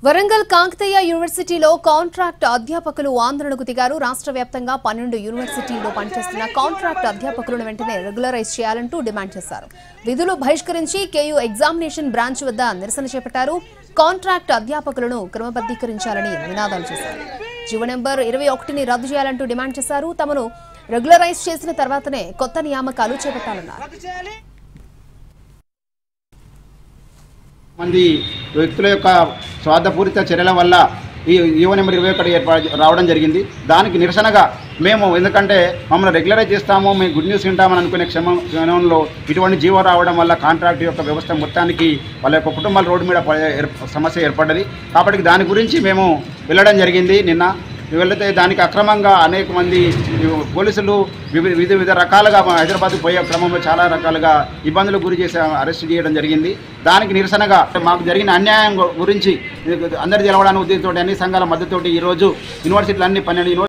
వరంగల్ కాకతీయ యూనివర్సిటీలో కాంట్రాక్ట్ అధ్యాపకులు ఆందోళనకు దిగారు. రాష్ట్ర వ్యాప్తంగా 12 యూనివర్సిటీల్లో పనిచేస్తున్న కాంట్రాక్ట్ అధ్యాపకులను వెంటనే రెగ్యులరైజ్ చేయాలంటూ డిమాండ్ చేశారు. విధులు బహిష్కరించి కేయూ ఎగ్జామినేషన్ బ్రాంచ్ వద్ద నిరసన చేపట్టారు. కాంట్రాక్ట్ అధ్యాపకులను క్రమబద్ధీకరించాలని నినాదాలు చేశారు. జీవో నెంబర్ 21ని రద్దు చేయాలంటూ డిమాండ్ చేశారు. తమను రెగ్యులరైజ్ చేసిన తర్వాతనే కొత్త నియామకాలు చేపట్టాలన్నారు. మంది వ్యక్తుల యొక్క స్వార్థపూరిత చర్యల వల్ల ఈ జీవో నెంబర్ 21 రావడం జరిగింది. దానికి నిరసనగా మేము ఎందుకంటే మమ్మల్ని రెగ్యులరైజ్ చేస్తాము, మేము గుడ్ న్యూస్ వింటామని అనుకునే క్షణంలో ఇటువంటి జీవో రావడం వల్ల కాంట్రాక్ట్ యొక్క వ్యవస్థ మొత్తానికి వాళ్ళ యొక్క కుటుంబాల రోడ్డు మీద సమస్య ఏర్పడ్డది. కాబట్టి దాని గురించి మేము వెళ్ళడం జరిగింది. నిన్న వెళితే దానికి అక్రమంగా అనేక మంది పోలీసులు వివిధ రకాలుగా హైదరాబాద్కు పోయే క్రమంలో చాలా రకాలుగా ఇబ్బందులకు గురి చేసి అరెస్ట్ చేయడం జరిగింది. దానికి నిరసనగా మాకు జరిగిన అన్యాయం గురించి అందరి తెలవడానికి ఉద్దేశంతో అన్ని సంఘాల మద్దతుతోటి ఈరోజు యూనివర్సిటీలు అన్ని 12